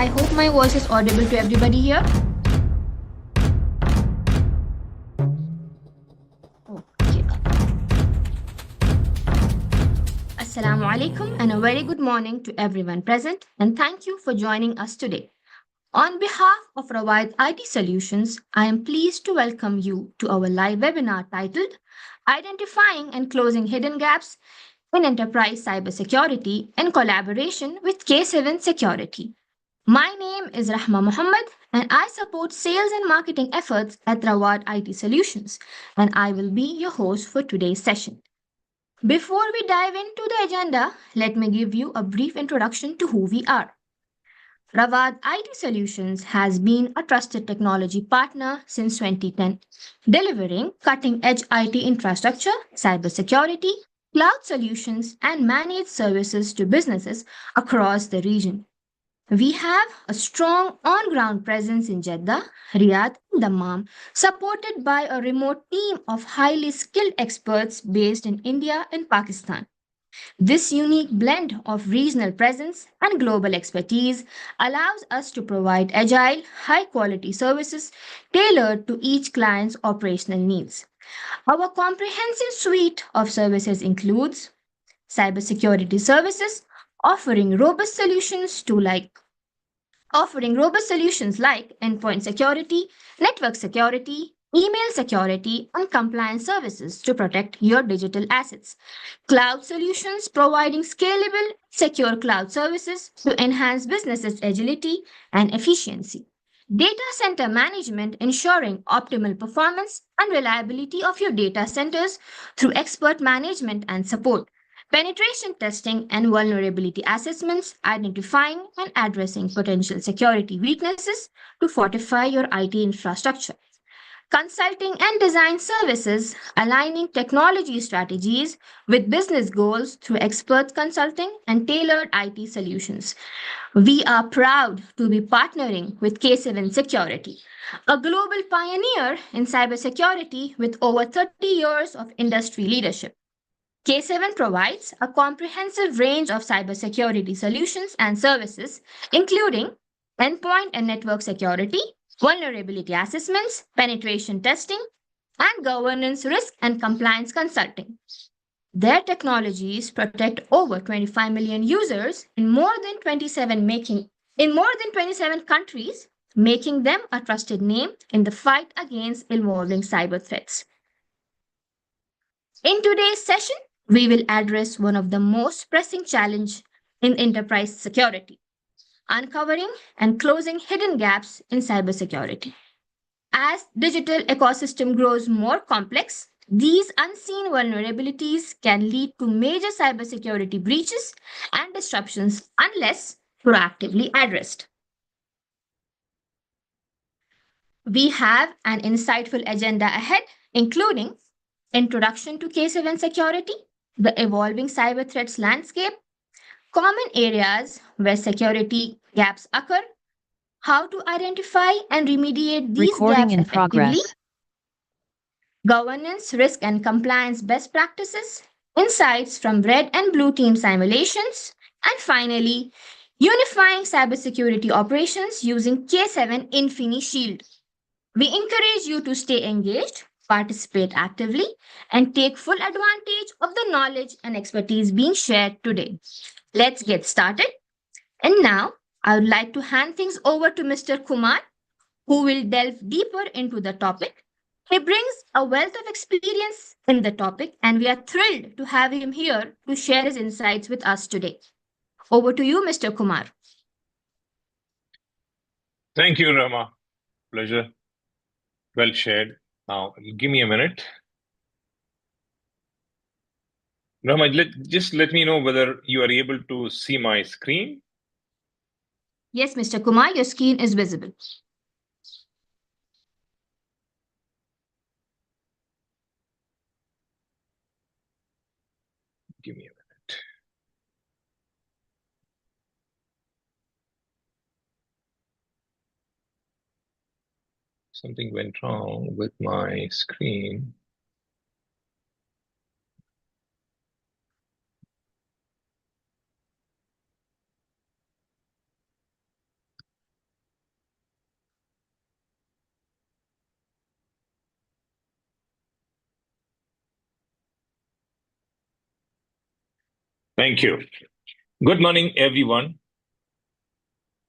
I hope my voice is audible to everybody here. Okay. Assalamu alaikum and a very good morning to everyone present, and thank you for joining us today. On behalf of RAWAD IT Solutions, I am pleased to welcome you to our live webinar titled Identifying and Closing Hidden Gaps in Enterprise Cybersecurity in collaboration with K7 Security. My name is Rahma Muhammad and I support sales and marketing efforts at RAWAD IT Solutions, and I will be your host for today's session. Before we dive into the agenda, let me give you a brief introduction to who we are. RAWAD IT Solutions has been a trusted technology partner since 2010, delivering cutting-edge IT infrastructure, cybersecurity, cloud solutions, and managed services to businesses across the region. We have a strong on-ground presence in Jeddah, Riyadh, and Dammam, supported by a remote team of highly skilled experts based in India and Pakistan. This unique blend of regional presence and global expertise allows us to provide agile, high-quality services tailored to each client's operational needs. Our comprehensive suite of services includes cybersecurity services, offering robust solutions like endpoint security, network security, email security, and compliance services to protect your digital assets. Cloud solutions providing scalable, secure cloud services to enhance businesses' agility and efficiency. Data center management ensuring optimal performance and reliability of your data centers through expert management and support. Penetration testing and vulnerability assessments, identifying and addressing potential security weaknesses to fortify your IT infrastructure. Consulting and design services, aligning technology strategies with business goals through expert consulting and tailored IT solutions. We are proud to be partnering with K7 Security, a global pioneer in cybersecurity with over 30 years of industry leadership. K7 provides a comprehensive range of cybersecurity solutions and services, including endpoint and network security, vulnerability assessments, penetration testing, and governance risk and compliance consulting. Their technologies protect over 25 million users in more than 27 countries, making them a trusted name in the fight against evolving cyber threats. In today's session, we will address one of the most pressing challenges in enterprise security, uncovering and closing hidden gaps in cybersecurity. As digital ecosystem grows more complex, these unseen vulnerabilities can lead to major cybersecurity breaches and disruptions unless proactively addressed. We have an insightful agenda ahead, including introduction to K7 security, the evolving cyber threats landscape, common areas where security gaps occur, how to identify and remediate these Recording gaps in effectively, progress. governance, risk, and compliance best practices, insights from red and blue team simulations, and finally, unifying cybersecurity operations using K7 InfiniShield. We encourage you to stay engaged, participate actively, and take full advantage of the knowledge and expertise being shared today. Let's get started. And now, I would like to hand things over to Mr. Kumar, who will delve deeper into the topic. He brings a wealth of experience in the topic, and we are thrilled to have him here to share his insights with us today. Over to you, Mr. Kumar. Thank you, Rama. Pleasure. Well shared. Now, give me a minute. Rama, just let me know whether you are able to see my screen. Yes, Mr. Kumar, your screen is visible. Give me a minute. Something went wrong with my screen. Thank you. Good morning, everyone.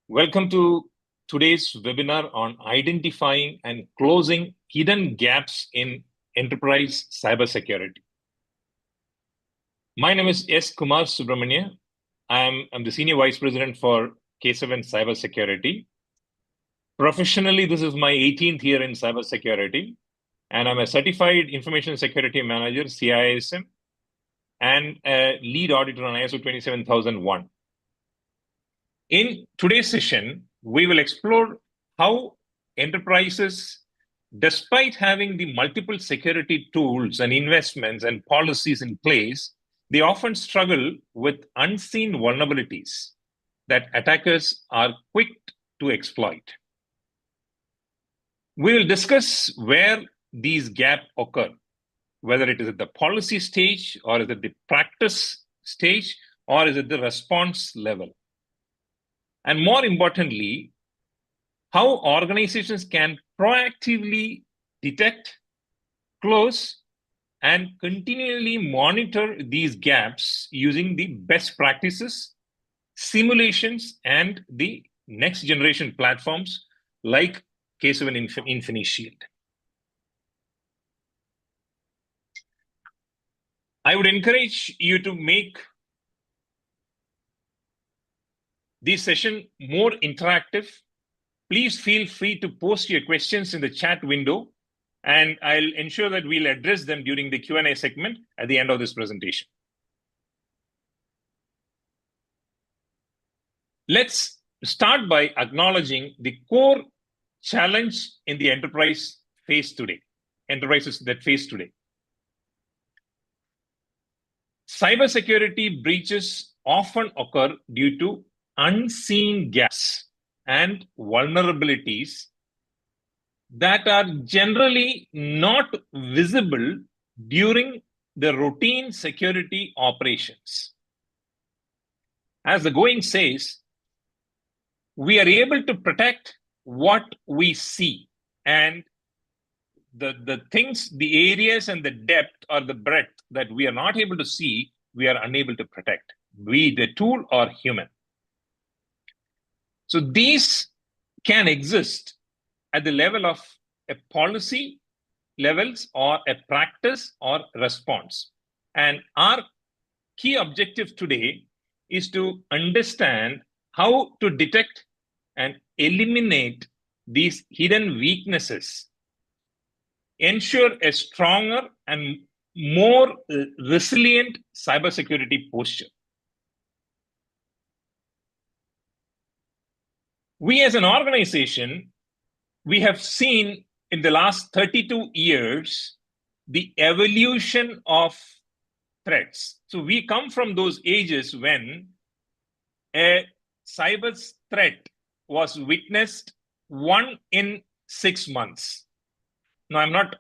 Welcome to today's webinar on identifying and closing hidden gaps in enterprise cybersecurity. My name is S. Kumar Subramania. I'm the Senior Vice President for K7 Cybersecurity. Professionally, this is my 18th year in cybersecurity, and I'm a Certified Information Security Manager, CISM, and a lead auditor on ISO 27001. In today's session, we will explore how enterprises, despite having the multiple security tools and investments and policies in place, they often struggle with unseen vulnerabilities that attackers are quick to exploit. We will discuss where these gaps occur, whether it is at the policy stage or is it the practice stage or is it the response level. And more importantly, how organizations can proactively detect, close, and continually monitor these gaps using the best practices, simulations, and the next generation platforms like K7 InfiniShield. I would encourage you to make this session more interactive. Please feel free to post your questions in the chat window, and I'll ensure that we'll address them during the Q&A segment at the end of this presentation. Let's start by acknowledging the core challenge in the enterprises that face today. Cybersecurity breaches often occur due to unseen gaps and vulnerabilities that are generally not visible during the routine security operations. As the going says, we are able to protect what we see, and the things, the areas and the depth or the breadth that we are not able to see, we are unable to protect, be the tool or human. So these can exist at the level of a policy levels or a practice or response. And our key objective today is to understand how to detect and eliminate these hidden weaknesses, ensure a stronger and more resilient cybersecurity posture. We as an organization, we have seen in the last 32 years the evolution of threats. So we come from those ages when a cyber threat was witnessed 1 in 6 months. Now, I'm not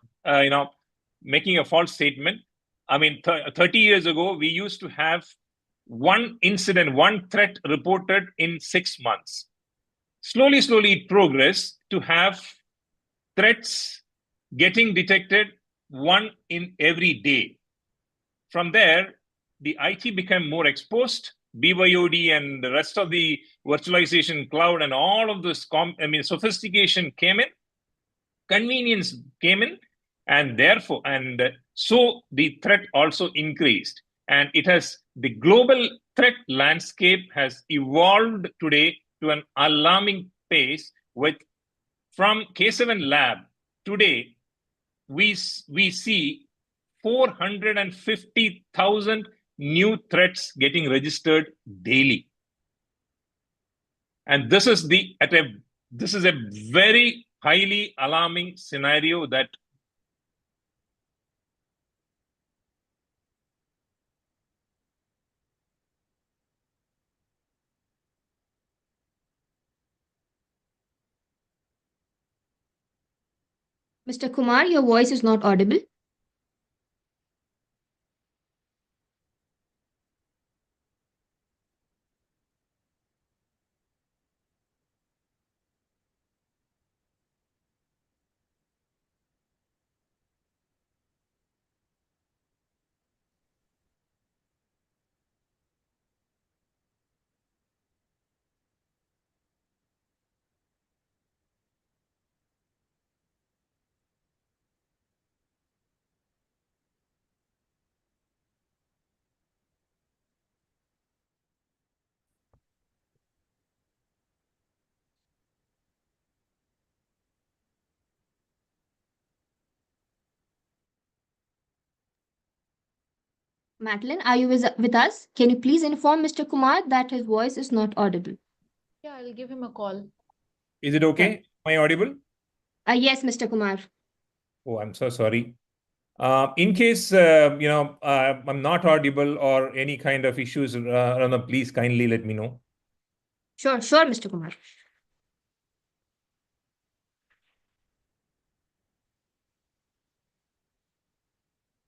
making a false statement. I mean, 30 years ago, we used to have one incident, one threat reported in 6 months. Slowly, it progressed to have threats getting detected 1 in every day. From there, the IT became more exposed. BYOD and the rest of the virtualization cloud and all of this sophistication came in, convenience came in, and therefore, and so the threat also increased. And the global threat landscape has evolved today to an alarming pace from K7 Lab. Today, we see 450,000 new threats getting registered daily. And this is a very highly alarming scenario that Mr. Kumar, your voice is not audible. Madeline, are you with us? Can you please inform Mr. Kumar that his voice is not audible? Yeah, I'll give him a call. Is it okay? Am I audible? Yes, Mr. Kumar. Oh, I'm so sorry. In case I'm not audible or any kind of issues, please kindly let me know. Sure, Mr. Kumar.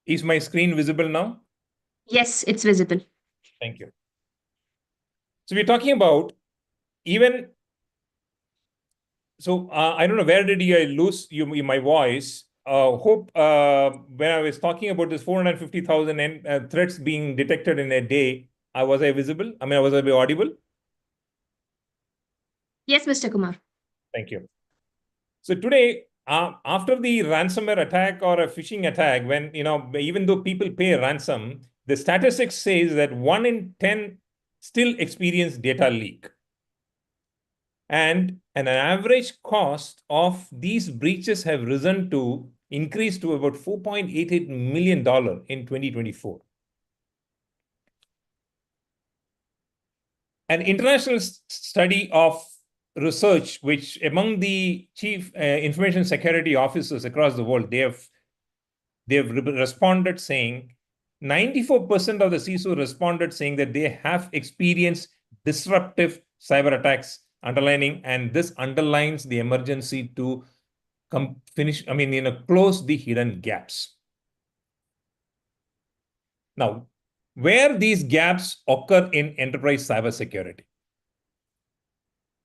Is my screen visible now? Yes, it's visible. Thank you. So we're talking about even. So I don't know, where did I lose my voice? Hope when I was talking about this 450,000 threats being detected in a day, was I visible? I mean, was I audible? Yes, Mr. Kumar. Thank you. So today, after the ransomware attack or a phishing attack, when even though people pay ransom, the statistics says that 1 in 10 still experience data leak. And an average cost of these breaches have risen to increase to about $4.88 million in 2024. An international study of research, which among the chief information security officers across the world, they have responded saying 94% of the CISO responded saying that they have experienced disruptive cyber attacks, and this underlines the emergency to close the hidden gaps. Now, where these gaps occur in enterprise cybersecurity?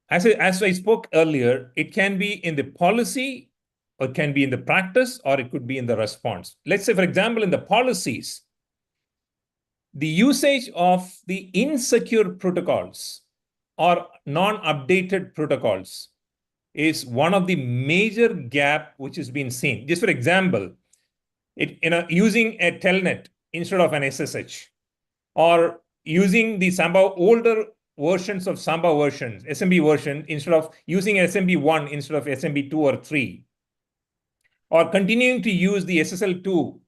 As I spoke earlier, it can be in the policy, or it can be in the practice, or it could be in the response. Let's say, for example, in the policies, the usage of the insecure protocols or non-updated protocols is one of the major gap which has been seen. Just for example, using a telnet instead of an SSH, or using the Samba older versions of Samba versions, SMB version, instead of using SMB1 instead of SMB2 or 3, or continuing to use the SSL2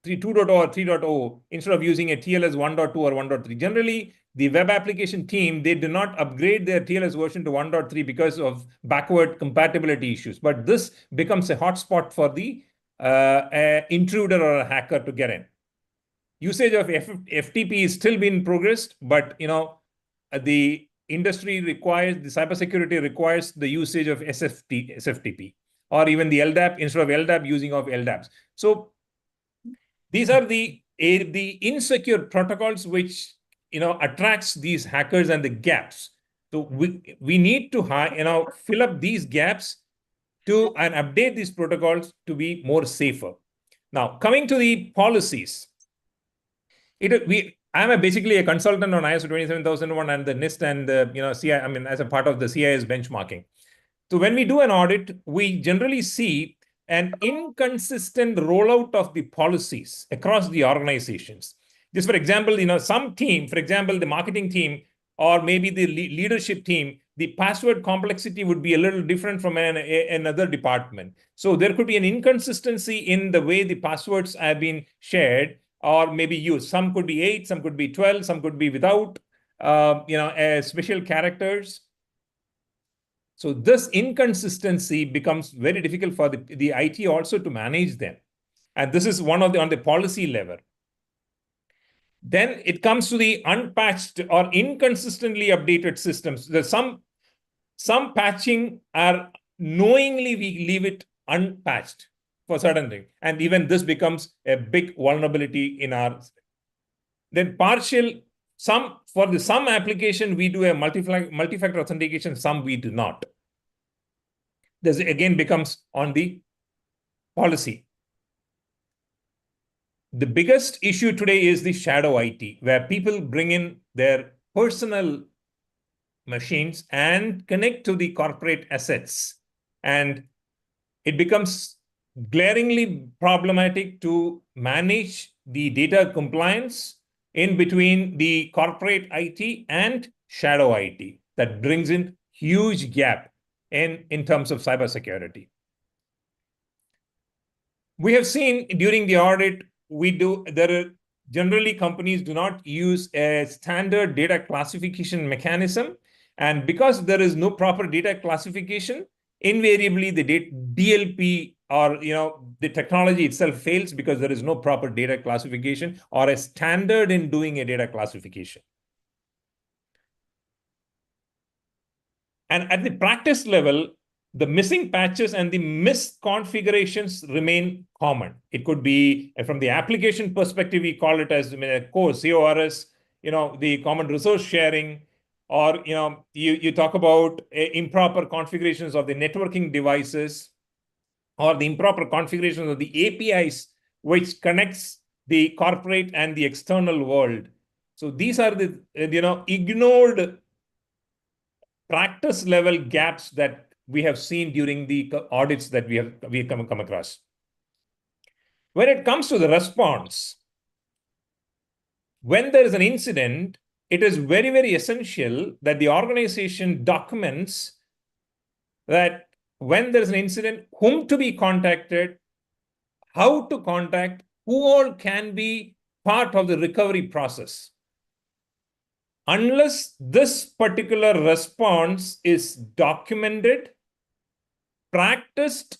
2.0 or 3.0 instead of using a TLS 1.2 or 1.3. Generally, the web application team, they do not upgrade their TLS version to 1.3 because of backward compatibility issues. But this becomes a hotspot for the intruder or a hacker to get in. Usage of FTP is still being progressed, but the industry requires, the cybersecurity requires the usage of SFTP, or even the LDAP instead of LDAP, using of LDAPs. So these are the insecure protocols which attracts these hackers and the gaps. So we need to fill up these gaps and update these protocols to be more safer. Now, coming to the policies, I'm basically a consultant on ISO 27001 and the NIST and the CI. I mean, as a part of the CIS benchmarking. So when we do an audit, we generally see an inconsistent rollout of the policies across the organizations. Just for example, some team, for example, the marketing team or maybe the leadership team, the password complexity would be a little different from another department. So there could be an inconsistency in the way the passwords have been shared or maybe used. Some could be 8, some could be 12, some could be without special characters. So this inconsistency becomes very difficult for the IT also to manage them. And this is one of on the policy level. Then it comes to the unpatched or inconsistently updated systems. There's some patching are knowingly we leave it unpatched for certain things. And even this becomes a big vulnerability in our. Then for some application, we do a multi-factor authentication, some we do not. This again becomes on the policy. The biggest issue today is the shadow IT, where people bring in their personal machines and connect to the corporate assets. And it becomes glaringly problematic to manage the data compliance in between the corporate IT and shadow IT. That brings in huge gap in terms of cybersecurity. We have seen during the audit, there are generally companies do not use a standard data classification mechanism. And because there is no proper data classification, invariably the DLP or the technology itself fails because there is no proper data classification or a standard in doing a data classification. And at the practice level, the missing patches and the misconfigurations remain common. It could be from the application perspective, we call it as CORS, the common resource sharing, or you talk about improper configurations of the networking devices, or the improper configurations of the APIs which connects the corporate and the external world. So these are the ignored practice level gaps that we have seen during the audits that we have come across. When it comes to the response, when there is an incident, it is very, very essential that the organization documents that when there is an incident, whom to be contacted, how to contact, who all can be part of the recovery process. Unless this particular response is documented, practiced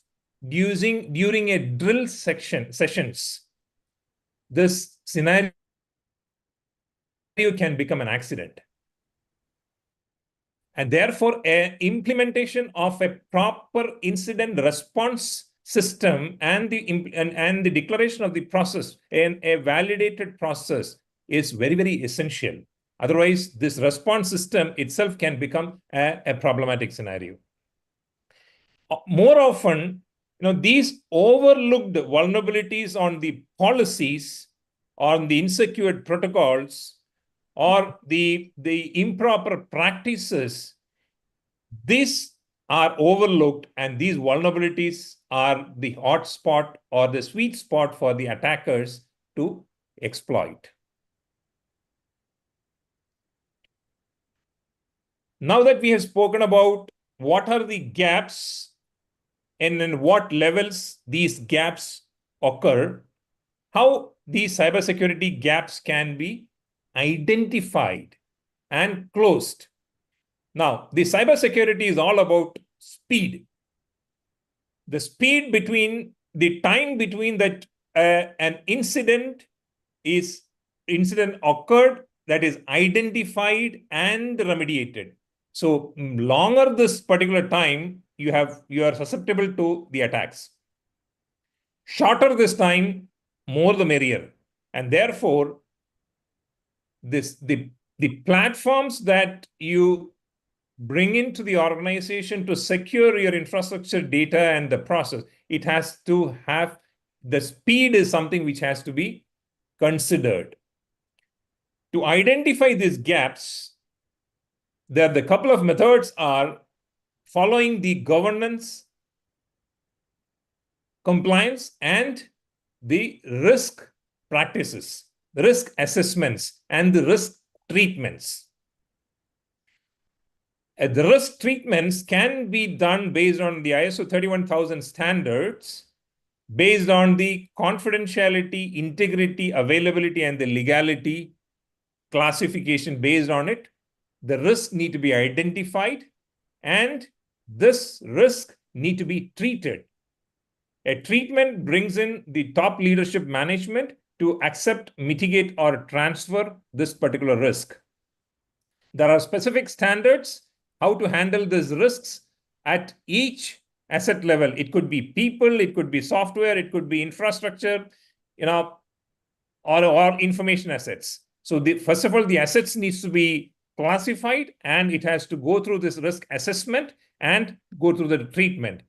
during a drill sessions, this scenario can become an accident. And therefore, implementation of a proper incident response system and the declaration of the process and a validated process is very, very essential. Otherwise, this response system itself can become a problematic scenario. More often, these overlooked vulnerabilities on the policies, on the insecure protocols, or the improper practices, these are overlooked, and these vulnerabilities are the hot spot or the sweet spot for the attackers to exploit. Now that we have spoken about what are the gaps and in what levels these gaps occur, how these cybersecurity gaps can be identified and closed. Now, the cybersecurity is all about speed. The speed between the time between that an incident occurred, that is identified and remediated. So longer this particular time, you are susceptible to the attacks. Shorter this time, more the merrier. And therefore, the platforms that you bring into the organization to secure your infrastructure data and the process, it has to have the speed is something which has to be considered. To identify these gaps, the couple of methods are following the governance, compliance, and the risk practices, the risk assessments, and the risk treatments. The risk treatments can be done based on the ISO 31000 standards, based on the confidentiality, integrity, availability, and the legality classification based on it. The risks need to be identified, and this risk need to be treated. A treatment brings in the top leadership management to accept, mitigate, or transfer this particular risk. There are specific standards how to handle these risks at each asset level. It could be people, it could be software, it could be infrastructure, or information assets. So first of all, the assets needs to be classified, and it has to go through this risk assessment and go through the treatment.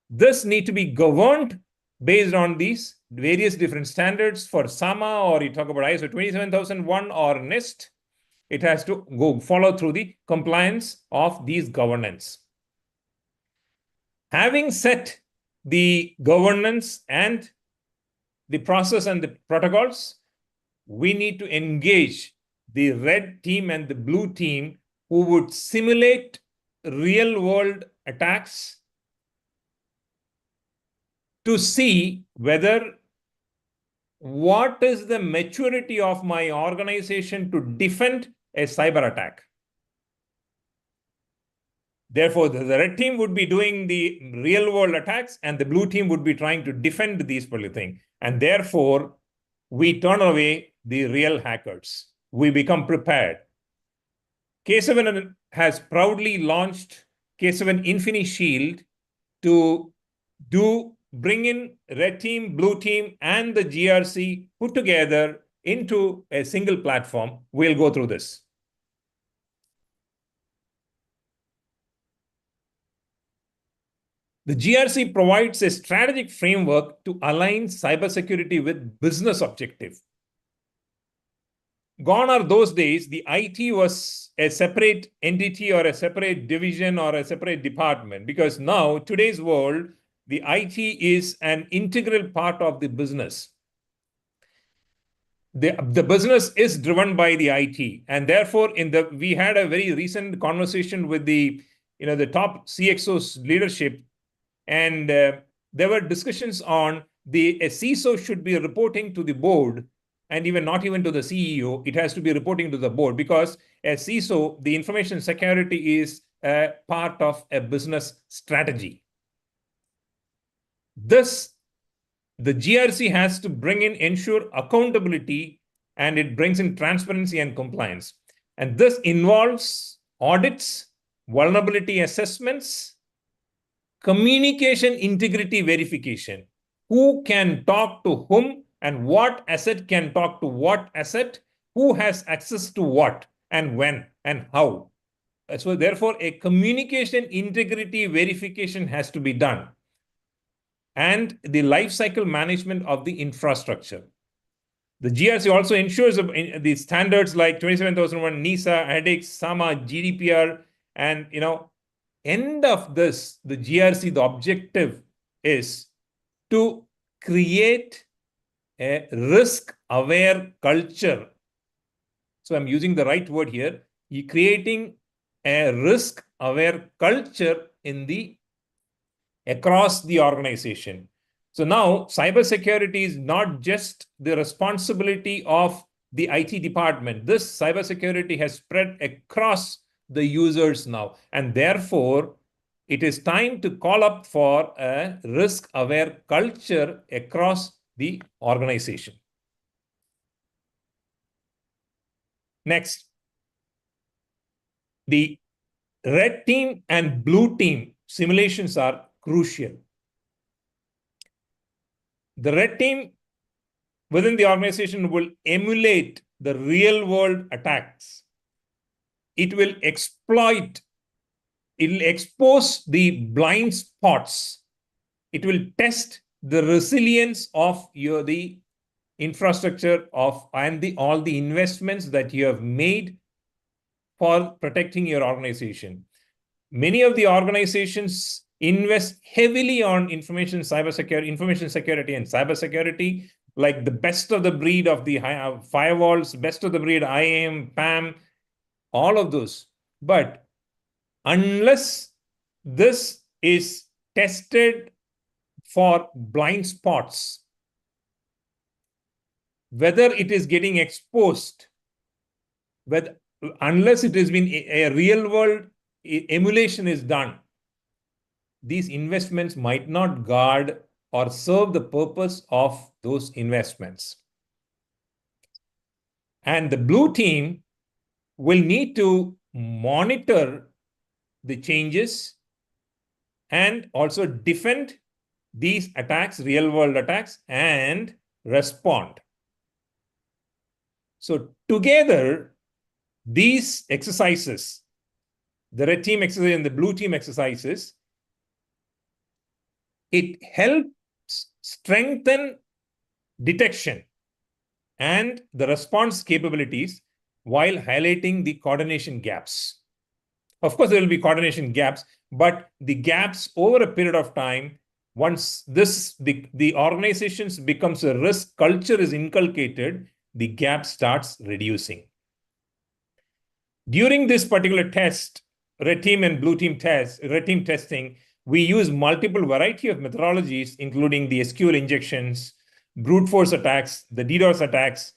This need to be governed based on these various different standards. For SAMA, or you talk about ISO 27001 or NIST, it has to follow through the compliance of these governance. Having set the governance and the process and the protocols, we need to engage the red team and the blue team who would simulate real world attacks to see whether what is the maturity of my organization to defend a cyber attack? Therefore, the red team would be doing the real world attacks and the blue team would be trying to defend these particular things. And therefore, we turn away the real hackers. We become prepared. K7 has proudly launched K7 InfiniShield to bring in red team, blue team, and the GRC put together into a single platform. We'll go through this. The GRC provides a strategic framework to align cybersecurity with business objective. Gone are those days, the IT was a separate entity or a separate division or a separate department, because now, today's world, the IT is an integral part of the business. The business is driven by the IT, and therefore, we had a very recent conversation with the top CXO's leadership, and there were discussions on a CISO should be reporting to the board, and even not even to the CEO. It has to be reporting to the board, because as CISO, the information security is a part of a business strategy. The GRC has to ensure accountability, and it brings in transparency and compliance. And this involves audits, vulnerability assessments, communication integrity verification. Who can talk to whom, and what asset can talk to what asset, who has access to what, and when, and how. So therefore, a communication integrity verification has to be done. And the lifecycle management of the infrastructure. The GRC also ensures the standards like 27001, NISA, ADIX, SAMA, GDPR, and end of this, the GRC, the objective is to create a risk-aware culture. So I'm using the right word here. You're creating a risk-aware culture across the organization. So now cybersecurity is not just the responsibility of the IT department. This cybersecurity has spread across the users now. And therefore, it is time to call up for a risk-aware culture across the organization. Next, the red team and blue team simulations are crucial. The red team within the organization will emulate the real-world attacks. It will expose the blind spots. It will test the resilience of the infrastructure and all the investments that you have made for protecting your organization. Many of the organizations invest heavily on information security, and cybersecurity, like the best of the breed of the firewalls, best of the breed IAM, PAM, all of those. But unless this is tested for blind spots, whether it is getting exposed, unless it has been a real world emulation is done, these investments might not guard or serve the purpose of those investments. And the blue team will need to monitor the changes and also defend these attacks, real-world attacks, and respond. So together, these exercises, the red team exercise and the blue team exercises, it helps strengthen detection and the response capabilities while highlighting the coordination gaps. Of course, there will be coordination gaps, but the gaps over a period of time, once the organizations becomes a risk culture is inculcated, the gap starts reducing. During this particular test, red team and blue team red team testing, we use multiple variety of methodologies, including the SQL injections, brute force attacks, the DDoS attacks,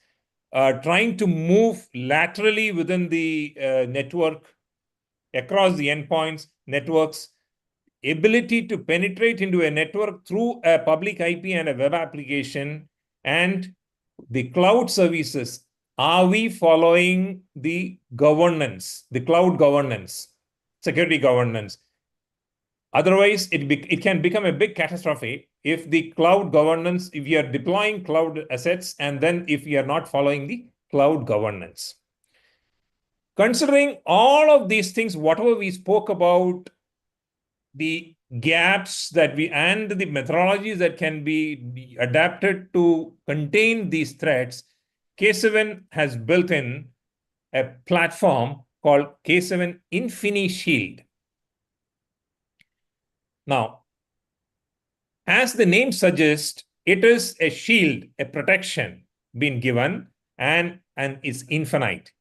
trying to move laterally within the network, across the endpoints, networks, ability to penetrate into a network through a public IP and a web application, and the cloud services. Are we following the governance, the cloud governance, security governance? Otherwise, it can become a big catastrophe if the cloud governance, if you are deploying cloud assets, and then if you are not following the cloud governance. Considering all of these things, whatever we spoke about, the gaps that and the methodologies that can be adapted to contain these threats, K7 has built in a platform called K7 InfiniShield. Now, as the name suggests, it is a shield, a protection being given, and is infinite.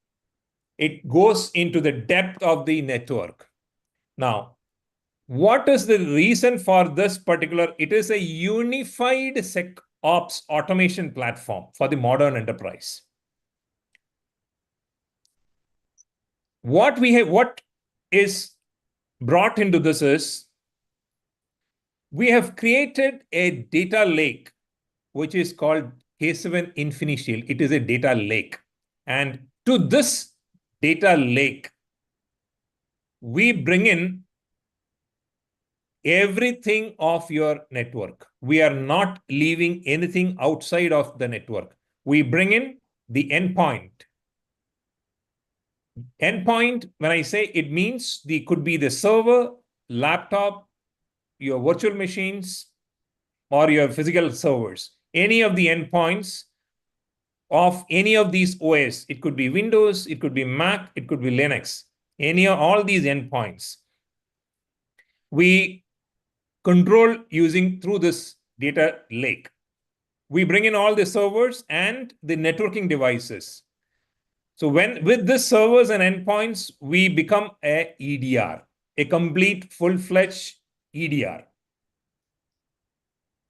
It goes into the depth of the network. Now, what is the reason for this particular? It is a unified SecOps automation platform for the modern enterprise. What is brought into this is, we have created a data lake, which is called K7 InfiniShield. It is a data lake. And to this data lake, we bring in everything of your network. We are not leaving anything outside of the network. We bring in the endpoint. Endpoint, when I say, it means could be the server, laptop, your virtual machines, or your physical servers. Any of the endpoints of any of these OS. It could be Windows, it could be Mac, it could be Linux. All these endpoints, we control through this data lake. We bring in all the servers and the networking devices. So with this servers and endpoints, we become a EDR, a complete full-fledged EDR.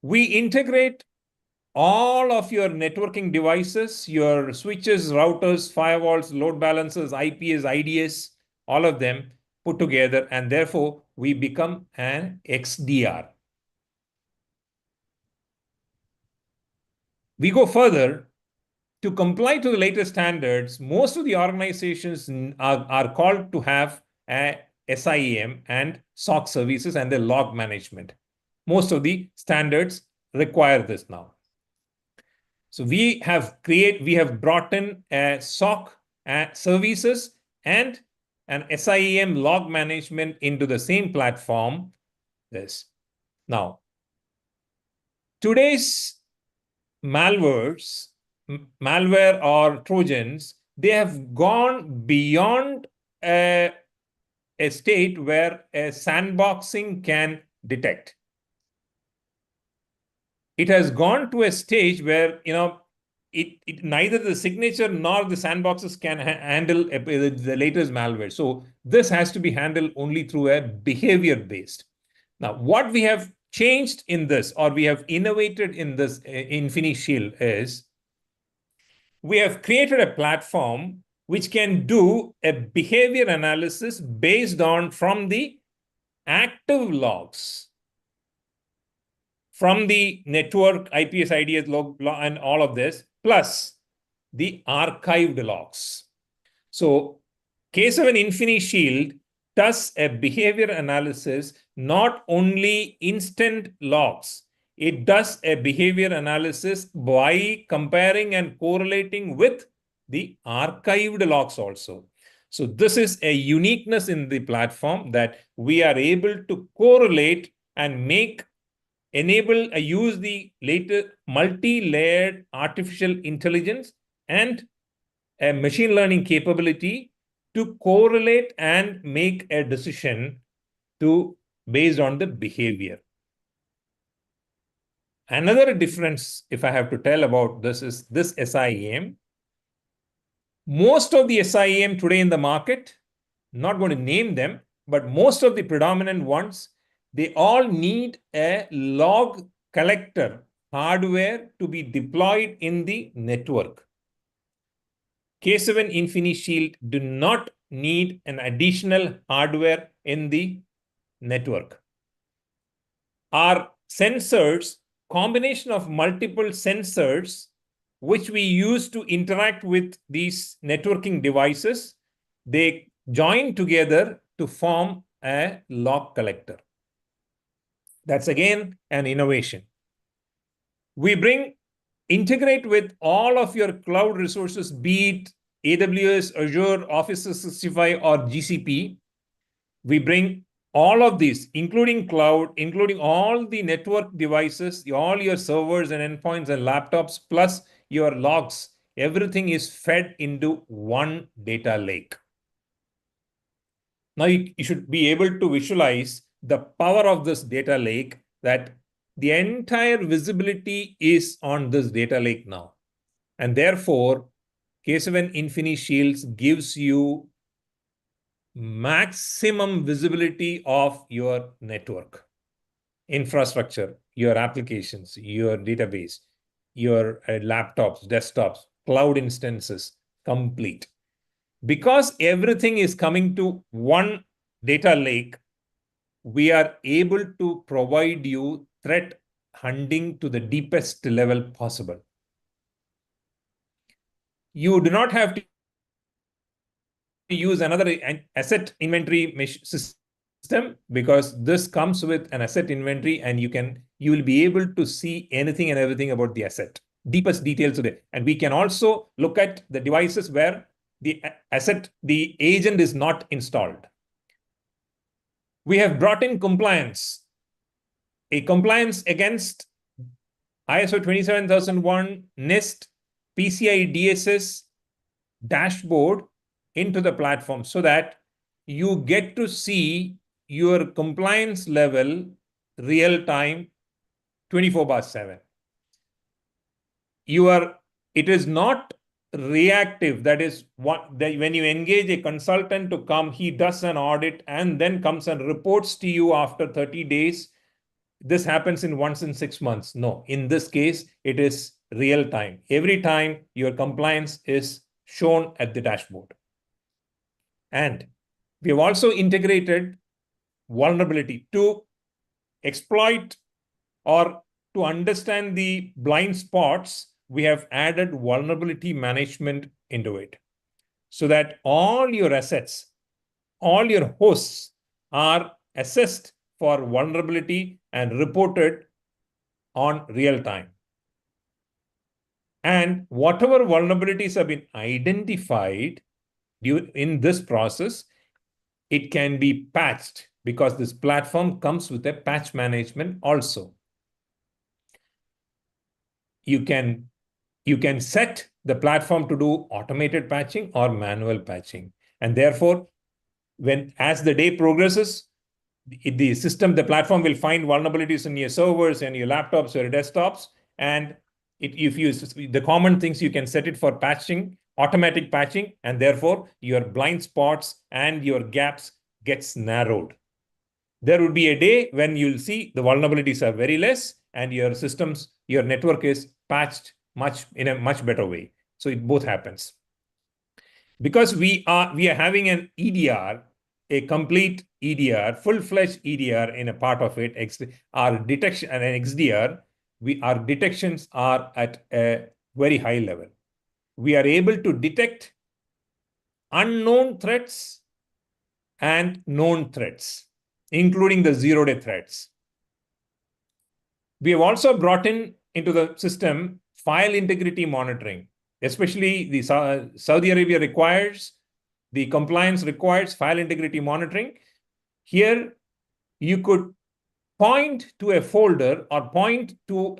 We integrate all of your networking devices, your switches, routers, firewalls, load balancers, IPS, IDS, all of them put together, and therefore we become an XDR. We go further. To comply to the latest standards, most of the organizations are called to have a SIEM and SOC services and the log management. Most of the standards require this now. So we have brought in a SOC services and an SIEM log management into the same platform. Now, today's malware or Trojans, they have gone beyond a state where a sandboxing can detect. It has gone to a stage where neither the signature nor the sandboxes can handle the latest malware. So this has to be handled only through a behavior-based. Now, what we have changed in this, or we have innovated in this InfiniShield, is we have created a platform which can do a behavior analysis based on from the active logs, from the network, IPS, IDS log, and all of this, plus the archived logs. So K7 InfiniShield does a behavior analysis, not only instant logs. It does a behavior analysis by comparing and correlating with the archived logs also. So this is a uniqueness in the platform, that we are able to correlate and use the latest multi-layered artificial intelligence and a machine learning capability to correlate and make a decision based on the behavior. Another difference, if I have to tell about this, is this SIEM. Most of the SIEM today in the market, not going to name them, but most of the predominant ones, they all need a log collector hardware to be deployed in the network. K7 InfiniShield do not need an additional hardware in the network. Our sensors, combination of multiple sensors, which we use to interact with these networking devices, they join together to form a log collector. That's again an innovation. We integrate with all of your cloud resources, be it AWS, Azure, Office 365, or GCP. We bring all of these, including cloud, including all the network devices, all your servers and endpoints and laptops, plus your logs. Everything is fed into one data lake. Now you should be able to visualize the power of this data lake, that the entire visibility is on this data lake now. And therefore, K7 InfiniShields gives you maximum visibility of your network, infrastructure, your applications, your database, your laptops, desktops, cloud instances, complete. Because everything is coming to one data lake, we are able to provide you threat hunting to the deepest level possible. You do not have to use another asset inventory system, because this comes with an asset inventory, and you will be able to see anything and everything about the asset, deepest details today. And we can also look at the devices where the agent is not installed. We have brought in compliance, a compliance against ISO 27001, NIST, PCI DSS dashboard into the platform, so that you get to see your compliance level real time 24/7. It is not reactive. That is when you engage a consultant to come, he does an audit and then comes and reports to you after 30 days. This happens once in 6 months. No, in this case, it is real time. Every time your compliance is shown at the dashboard. And we have also integrated vulnerability to exploit or to understand the blind spots. We have added vulnerability management into it, so that all your assets, all your hosts are assessed for vulnerability and reported on real time. And whatever vulnerabilities have been identified in this process, it can be patched, because this platform comes with a patch management also. You can set the platform to do automated patching or manual patching. And therefore, as the day progresses, the platform will find vulnerabilities in your servers and your laptops or your desktops. And the common things, you can set it for patching, automatic patching, and therefore your blind spots and your gaps gets narrowed. There would be a day when you'll see the vulnerabilities are very less and your network is patched in a much better way. So it both happens. Because we are having an EDR, a complete EDR, full-fledged EDR in a part of it, our detection and an XDR, our detections are at a very high level. We are able to detect unknown threats and known threats, including the zero-day threats. We have also brought into the system file integrity monitoring, especially the Saudi Arabia requires, the compliance requires file integrity monitoring. Here, you could point to a folder or point to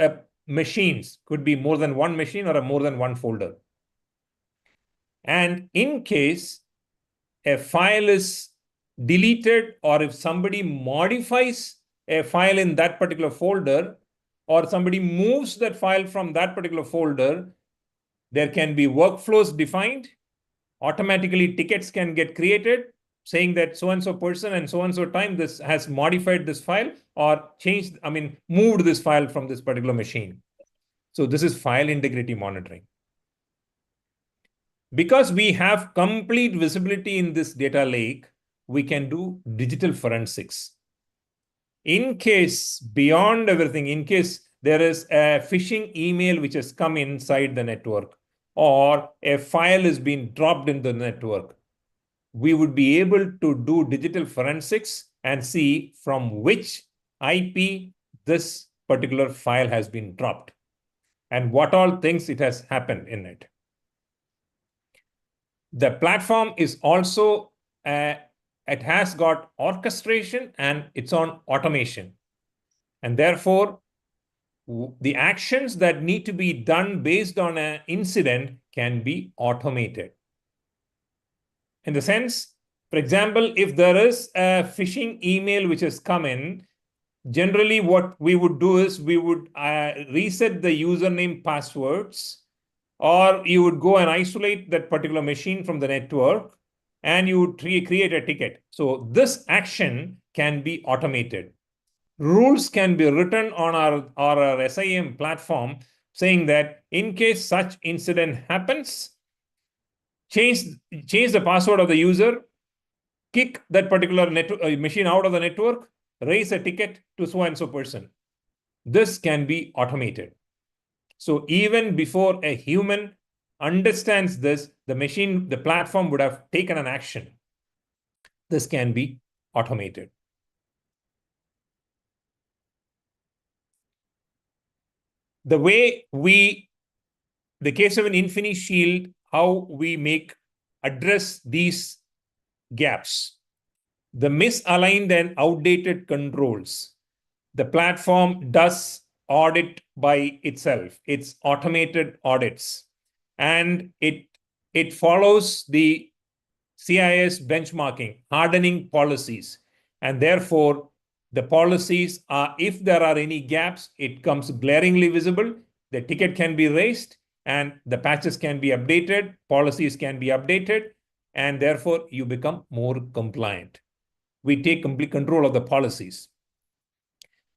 machines, could be more than one machine or more than one folder. And in case a file is deleted, or if somebody modifies a file in that particular folder, or somebody moves that file from that particular folder, there can be workflows defined. Automatically, tickets can get created saying that so-and-so person and so-and-so time this has modified this file or moved this file from this particular machine. So this is file integrity monitoring. Because we have complete visibility in this data lake, we can do digital forensics. In case, beyond everything, in case there is a phishing email which has come inside the network, or a file has been dropped in the network, we would be able to do digital forensics and see from which IP this particular file has been dropped and what all things it has happened in it. The platform is also, it has got orchestration and its own automation. And therefore, the actions that need to be done based on an incident can be automated. In the sense, for example, if there is a phishing email which has come in, generally what we would do is we would reset the username passwords, or you would go and isolate that particular machine from the network, and you would create a ticket. So this action can be automated. Rules can be written on our SIM platform saying that in case such incident happens, change the password of the user, kick that particular machine out of the network, raise a ticket to so-and-so person. This can be automated. So even before a human understands this, the platform would have taken an action. This can be automated. The way the case of an InfiniShield, how we address these gaps, the misaligned and outdated controls. The platform does audit by itself. It's automated audits. And it follows the CIS benchmarking, hardening policies. And therefore, the policies are, if there are any gaps, it comes glaringly visible. The ticket can be raised and the patches can be updated, policies can be updated, and therefore you become more compliant. We take complete control of the policies.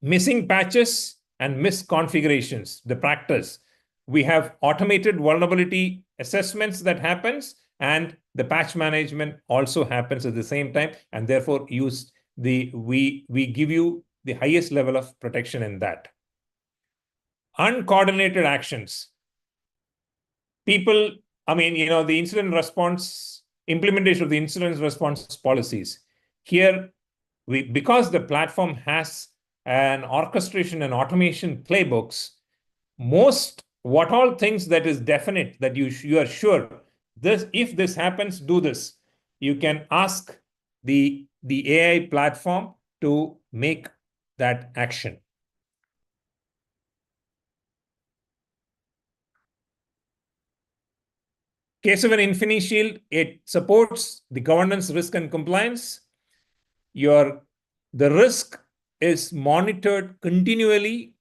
Missing patches and misconfigurations, the practice. We have automated vulnerability assessments that happens, and the patch management also happens at the same time, and therefore we give you the highest level of protection in that. Uncoordinated actions. People, the incident response, implementation of the incident response policies. Here, because the platform has an orchestration and automation playbooks, what all things that is definite, that you are sure, if this happens, do this. You can ask the AI platform to make that action. Case of an InfiniShield, it supports the governance, risk, and compliance. The risk is monitored continually.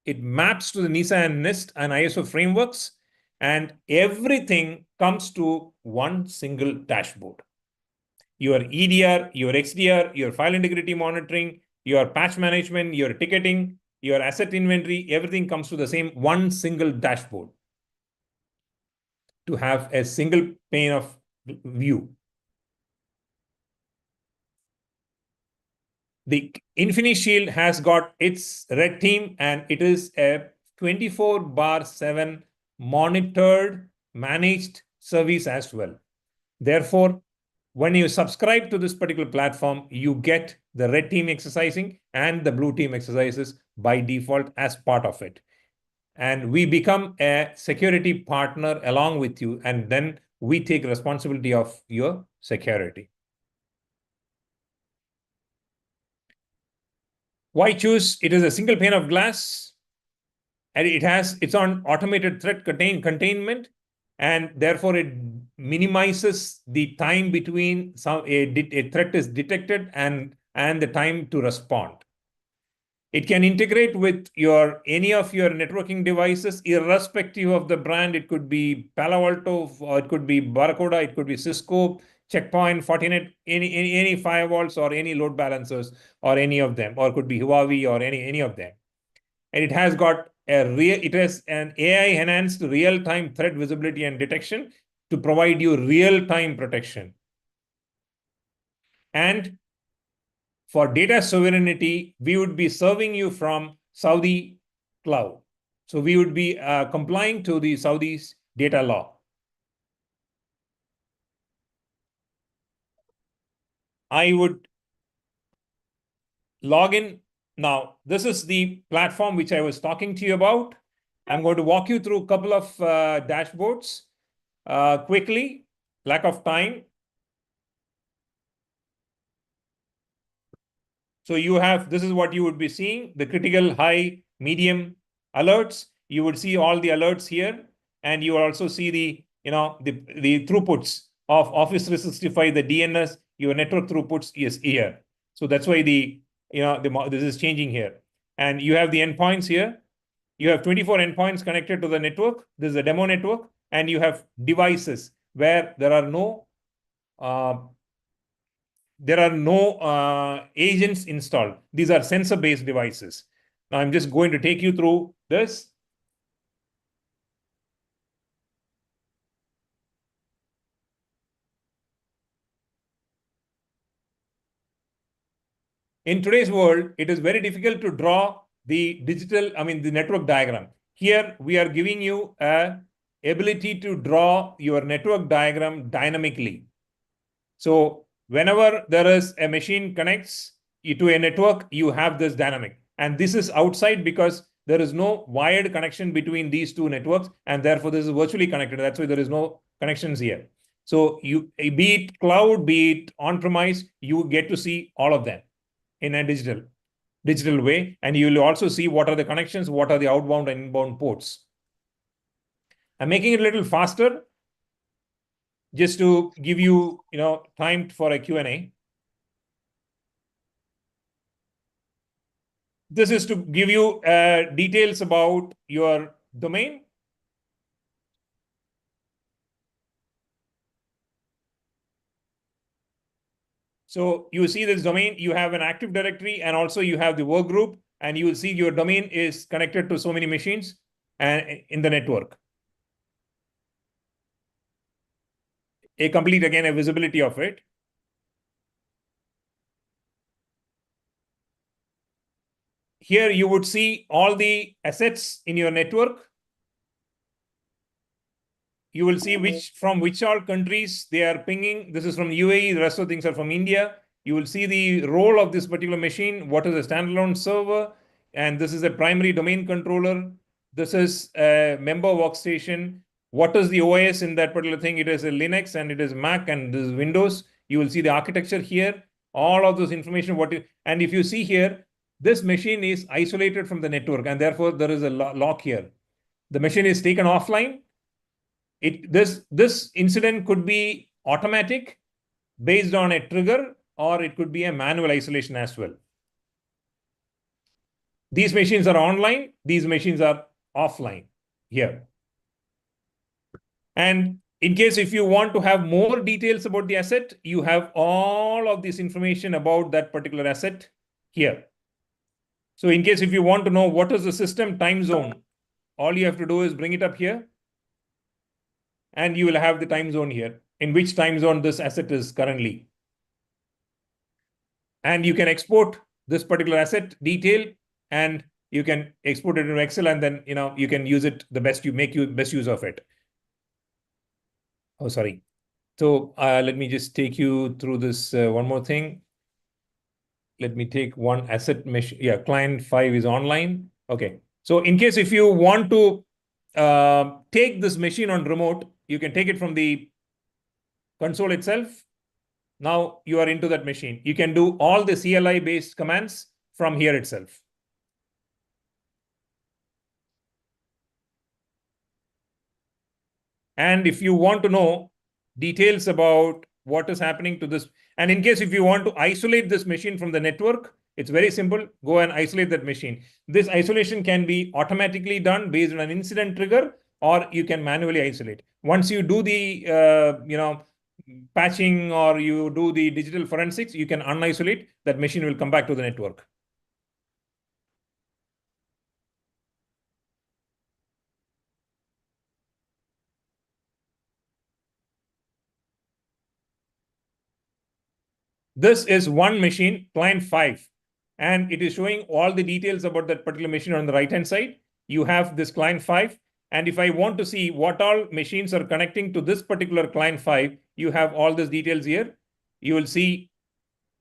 It maps to the NISA and NIST and ISO frameworks, and everything comes to one single dashboard. Your EDR, your XDR, your file integrity monitoring, your patch management, your ticketing, your asset inventory, everything comes to the same one single dashboard to have a single pane of view. The InfiniShield has got its red team, and it is a 24/7 monitored, managed service as well. Therefore, when you subscribe to this particular platform, you get the red team exercising and the blue team exercises by default as part of it. And we become a security partner along with you, and then we take responsibility of your security. Why choose? It is a single pane of glass, and it has its own automated threat containment, and therefore it minimizes the time between a threat is detected and the time to respond. It can integrate with any of your networking devices, irrespective of the brand. It could be Palo Alto, or it could be Barracuda, it could be Cisco, Checkpoint, Fortinet, any firewalls or any load balancers or any of them, or it could be Huawei or any of them. And it has got it has an AI enhanced real-time threat visibility and detection to provide you real-time protection. And for data sovereignty, we would be serving you from Saudi cloud. So we would be complying to the Saudi's data law. I would log in. Now, this is the platform which I was talking to you about. I'm going to walk you through a couple of dashboards quickly, lack of time. So you have, this is what you would be seeing, the critical, high, medium alerts. You would see all the alerts here. And you will also see the, the throughputs of Office 365, the DNS, your network throughputs is here. So that's why this is changing here. And you have the endpoints here. You have 24 endpoints connected to the network. This is a demo network. And you have devices where there are no agents installed. These are sensor-based devices. Now I'm just going to take you through this. In today's world, it is very difficult to draw the the network diagram. Here, we are giving you an ability to draw your network diagram dynamically. So whenever there is a machine connects to a network, you have this dynamic. And this is outside because there is no wired connection between these two networks. And therefore, this is virtually connected. That's why there is no connections here. So be it cloud, be it on-premise, you get to see all of them in a digital way. And you will also see what are the connections, what are the outbound and inbound ports. I'm making it a little faster just to give you, time for a Q&A. This is to give you details about your domain. So you see this domain, you have an Active Directory, and also you have the work group, and you will see your domain is connected to so many machines and in the network. A visibility of it. Here you would see all the assets in your network. You will see from which all countries they are pinging. This is from UAE, the rest of things are from India. You will see the role of this particular machine, what is a standalone server, and this is a primary domain controller. This is a member workstation. What is the OS in that particular thing? It is a Linux and it is Mac and this is Windows. You will see the architecture here, all of this information. And if you see here, this machine is isolated from the network and therefore there is a lock here. The machine is taken offline. This incident could be automatic based on a trigger, or it could be a manual isolation as well. These machines are online. These machines are offline here. And in case if you want to have more details about the asset, you have all of this information about that particular asset here. So in case if you want to know what is the system time zone, all you have to do is bring it up here. And you will have the time zone here, in which time zone this asset is currently. And you can export this particular asset detail, and you can export it in Excel, and then you can use it best use of it. Oh, sorry. So let me just take you through this one more thing. Let me take one asset mesh. Yeah, client 5 is online. Okay. So in case if you want to take this machine on remote, you can take it from the console itself. Now you are into that machine. You can do all the CLI based commands from here itself. And if you want to know details about what is happening to this, and in case if you want to isolate this machine from the network, it's very simple. Go and isolate that machine. This isolation can be automatically done based on an incident trigger, or you can manually isolate. Once you do the patching or you do the digital forensics, you can unisolate. That machine will come back to the network. This is one machine, client 5, and it is showing all the details about that particular machine on the right-hand side. You have this client 5, and if I want to see what all machines are connecting to this particular client 5, you have all these details here. You will see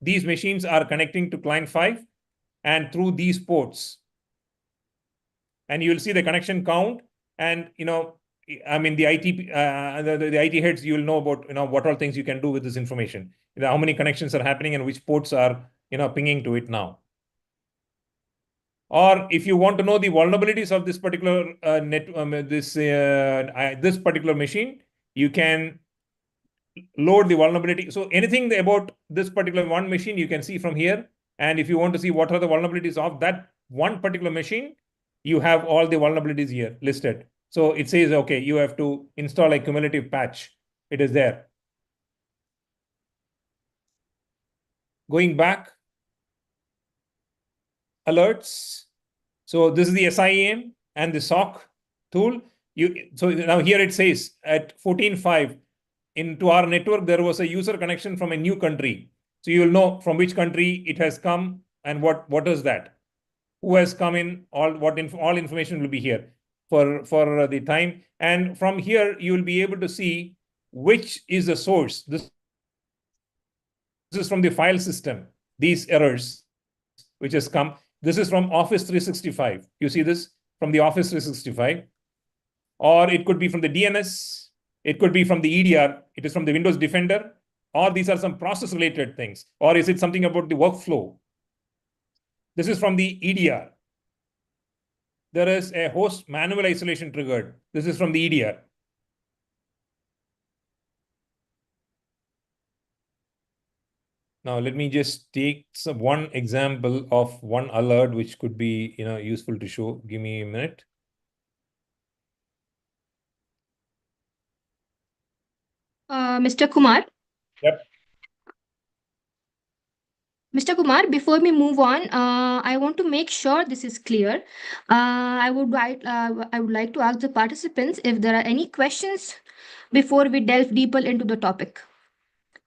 these machines are connecting to client 5 and through these ports. And you will see the connection count, and I mean the IT heads, you will know about what all things you can do with this information. How many connections are happening and which ports are pinging to it now. Or if you want to know the vulnerabilities of this particular this particular machine, you can load the vulnerability. So anything about this particular one machine, you can see from here. And if you want to see what are the vulnerabilities of that one particular machine, you have all the vulnerabilities here listed. So it says, okay, you have to install a cumulative patch. It is there. Going back, alerts. So this is the SIEM and the SOC tool. So now here it says at 14.5, into our network, there was a user connection from a new country. So you will know from which country it has come and what is that. Who has come in, all information will be here for the time. And from here, you will be able to see which is the source. This is from the file system, these errors which has come. This is from Office 365. You see this from the Office 365. Or it could be from the DNS. It could be from the EDR. It is from the Windows Defender. Or these are some process-related things. Or is it something about the workflow? This is from the EDR. There is a host manual isolation triggered. This is from the EDR. Now, let me just take one example of one alert which could be useful to show. Give me a minute. Mr. Kumar? Yep. Mr. Kumar, before we move on, I want to make sure this is clear. I would like to ask the participants if there are any questions before we delve deeper into the topic.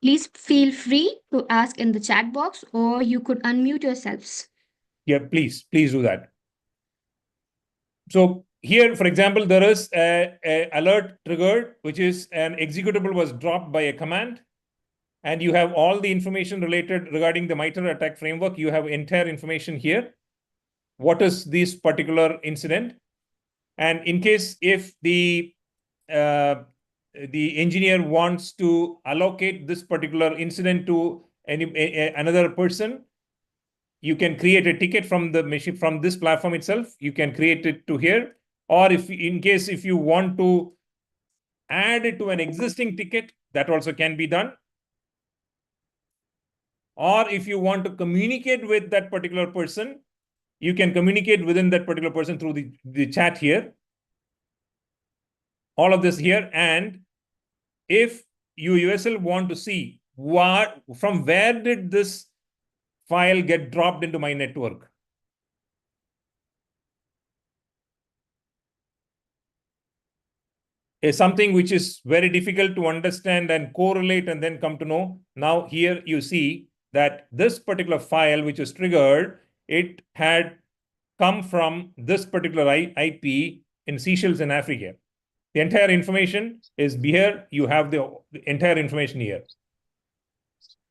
Please feel free to ask in the chat box, or you could unmute yourselves. Yeah, please do that. So here, for example, there is a alert triggered, which is an executable was dropped by a command. And you have all the information related regarding the MITRE attack framework. You have entire information here. What is this particular incident? And in case if the engineer wants to allocate this particular incident to another person, you can create a ticket from the machine, from this platform itself. You can create it to here. Or if you want to add it to an existing ticket, that also can be done. Or if you want to communicate with that particular person, you can communicate within that particular person through the chat here. All of this here. And if you yourself want to see from where did this file get dropped into my network, is something which is very difficult to understand and correlate and then come to know. Now here you see that this particular file which is triggered, it had come from this particular IP in Seychelles in Africa. The entire information is here. You have the entire information here.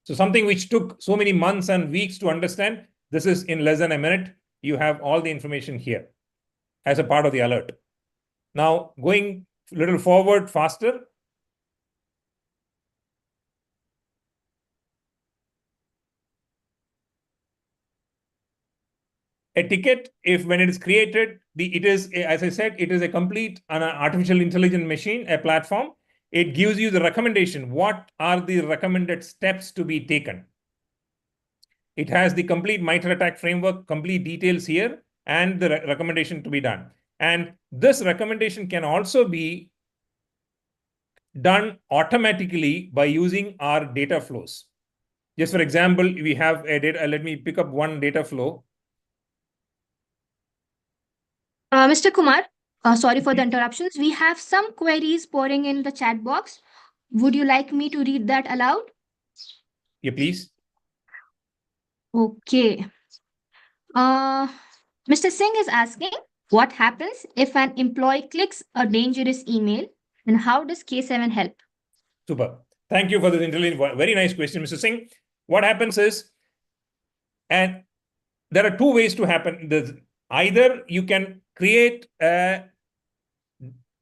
So something which took so many months and weeks to understand, this is in less than a minute. You have all the information here as a part of the alert. Now, going a little forward faster. A ticket, when it is created, it is, as I said, it is a complete artificial intelligence machine, a platform. It gives you the recommendation. What are the recommended steps to be taken? It has the complete MITRE attack framework, complete details here, and the recommendation to be done. And this recommendation can also be done automatically by using our data flows. Just for example, we have a data. Let me pick up one data flow. Mr. Kumar, sorry for the interruptions. We have some queries pouring in the chat box. Would you like me to read that aloud? Yeah, please. Okay. Mr. Singh is asking, what happens if an employee clicks a dangerous email and how does K7 help? Super. Thank you for this very nice question, Mr. Singh. What happens is, and there are two ways to happen. Either you can create a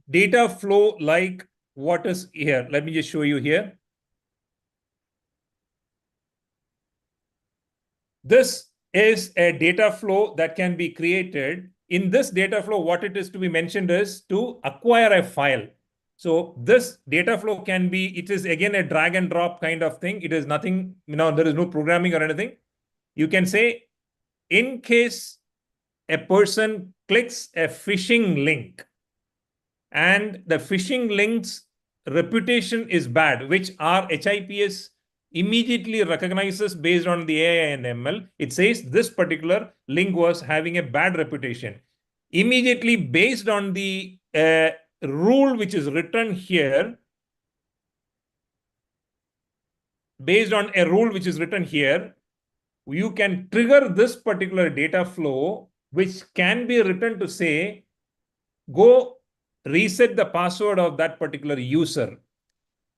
data flow like what is here. Let me just show you here. This is a data flow that can be created. In this data flow, what it is to be mentioned is to acquire a file. So this data flow can be, it is again a drag and drop kind of thing. It is nothing, there is no programming or anything. You can say, in case a person clicks a phishing link and the phishing link's reputation is bad, which our HIPS immediately recognizes based on the AI and ML. It says this particular link was having a bad reputation. Immediately, based on the rule which is written here, you can trigger this particular data flow, which can be written to say, go reset the password of that particular user,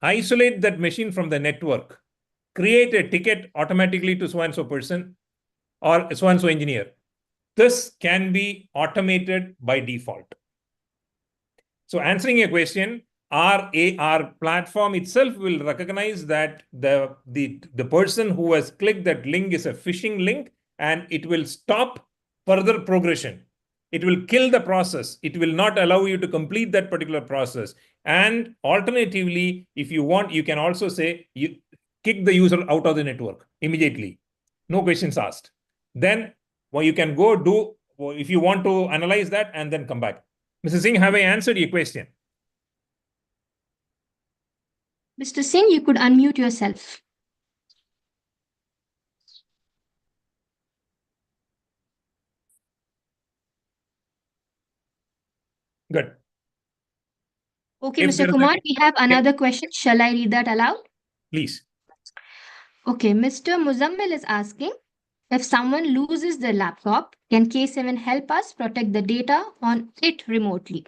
isolate that machine from the network, create a ticket automatically to so-and-so person or so-and-so engineer. This can be automated by default. So answering your question, our platform itself will recognize that the person who has clicked that link is a phishing link, and it will stop further progression. It will kill the process. It will not allow you to complete that particular process. And alternatively, if you want, you can also say, you kick the user out of the network immediately. No questions asked. Then you can go do, if you want to analyze that and then come back. Mr. Singh, have I answered your question? Mr. Singh, you could unmute yourself. Good. Okay, Mr. Kumar, we have another question. Shall I read that aloud? Please. Okay, Mr. Muzammil is asking, if someone loses their laptop, can K7 help us protect the data on it remotely?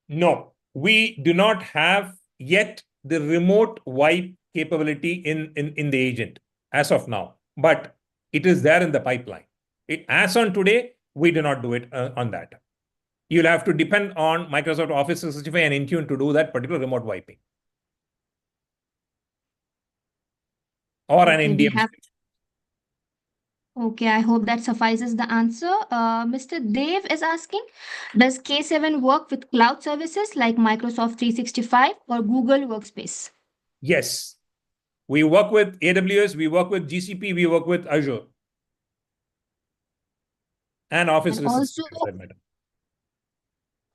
No, we do not have yet the remote wipe capability in the agent as of now, but it is there in the pipeline. As on today, we do not do it on that. You'll have to depend on Microsoft Office 365 and Intune to do that particular remote wiping. Or an NDM. Okay, I hope that suffices the answer. Mr. Dev is asking, does K7 work with cloud services like Microsoft 365 or Google Workspace? Yes. We work with AWS, we work with GCP, we work with Azure. And Office 365.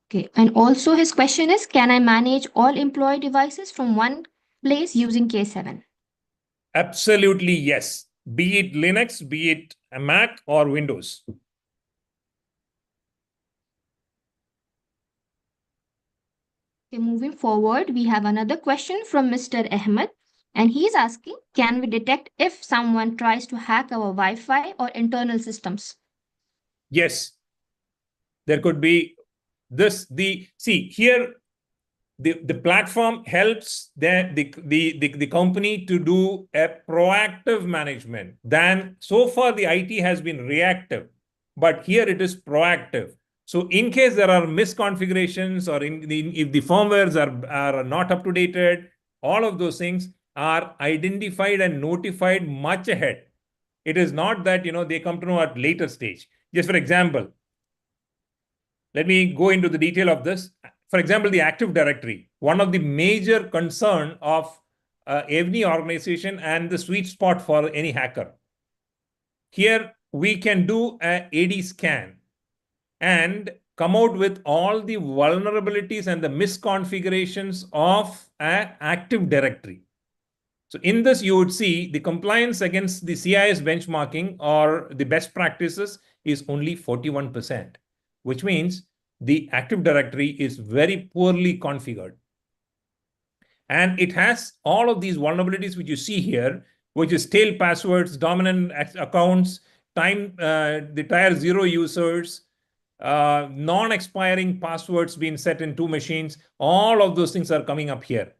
Okay, and also his question is, can I manage all employee devices from one place using K7? Absolutely, yes. Be it Linux, be it a Mac or Windows. Okay, moving forward, we have another question from Mr. Ahmed, and he's asking, can we detect if someone tries to hack our Wi-Fi or internal systems? Yes. There could be this, see here, the platform helps the company to do a proactive management. Then so far the IT has been reactive, but here it is proactive. So in case there are misconfigurations or if the firmwares are not up to date, all of those things are identified and notified much ahead. It is not that they come to know at later stage. Just for example, let me go into the detail of this. For example, the Active Directory, one of the major concern of any organization and the sweet spot for any hacker. Here, we can do an AD scan and come out with all the vulnerabilities and the misconfigurations of an Active Directory. So in this, you would see the compliance against the CIS benchmarking or the best practices is only 41%, which means the Active Directory is very poorly configured. And it has all of these vulnerabilities which you see here. which is tail passwords, dominant accounts, the tier 0 users, non-expiring passwords being set in 2 machines. All of those things are coming up here.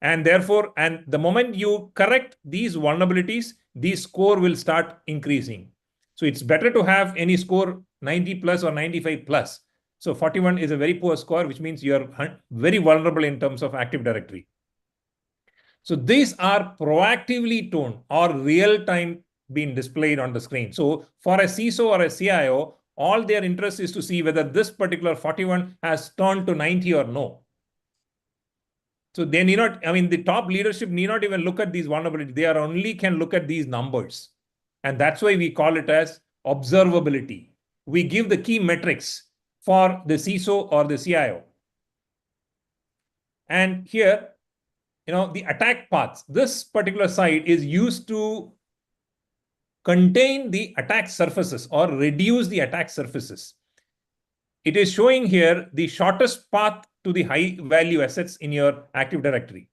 And therefore, and the moment you correct these vulnerabilities, the score will start increasing. So it's better to have any score 90 plus or 95 plus. So 41 is a very poor score, which means you're very vulnerable in terms of Active Directory. So these are proactively toned or real time being displayed on the screen. So for a CISO or a CIO, all their interest is to see whether this particular 41 has turned to 90 or no. So they need not, I mean, the top leadership need not even look at these vulnerabilities. They are only can look at these numbers. And that's why we call it as observability. We give the key metrics for the CISO or the CIO. And here, the attack paths, this particular site is used to contain the attack surfaces or reduce the attack surfaces. It is showing here the shortest path to the high value assets in your Active Directory.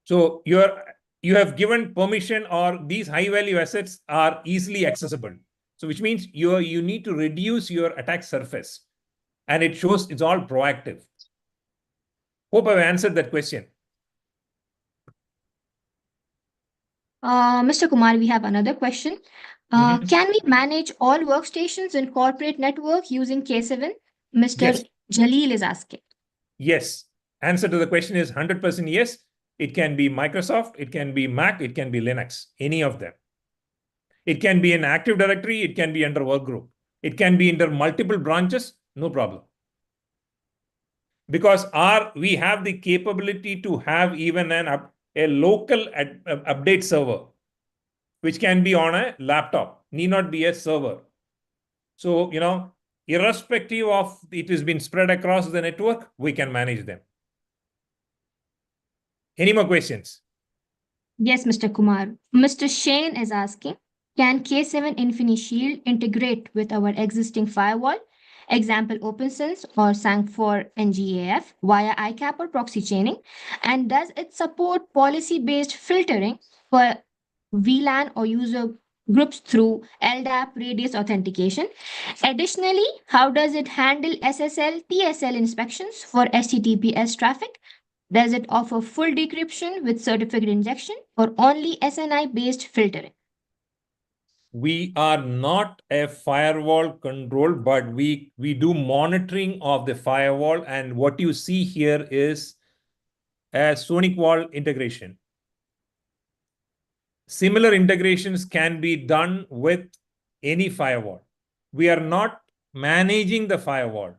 So you have given permission, or these high value assets are easily accessible. So which means you need to reduce your attack surface. And it shows it's all proactive. Hope I've answered that question. Mr. Kumar, we have another question. Can we manage all workstations in corporate network using K7? Mr. Yes. Jalil is asking. Yes. Answer to the question is 100% yes. It can be Microsoft, it can be Mac, it can be Linux, any of them. It can be an Active Directory, it can be under workgroup. It can be under multiple branches, no problem. Because we have the capability to have even a local update server, which can be on a laptop, need not be a server. So, irrespective of it has been spread across the network, we can manage them. Any more questions? Yes, Mr. Kumar. Mr. Shane is asking, can K7 InfiniShield integrate with our existing firewall? Example, OpenSense or SANC4 NGAF via ICAP or proxy chaining? And does it support policy-based filtering for VLAN or user groups through LDAP radius authentication? Additionally, how does it handle SSL, TSL inspections for HTTPS traffic? Does it offer full decryption with certificate injection or only SNI-based filtering? We are not a firewall control, but we do monitoring of the firewall. And what you see here is a SonicWall integration. Similar integrations can be done with any firewall. We are not managing the firewall.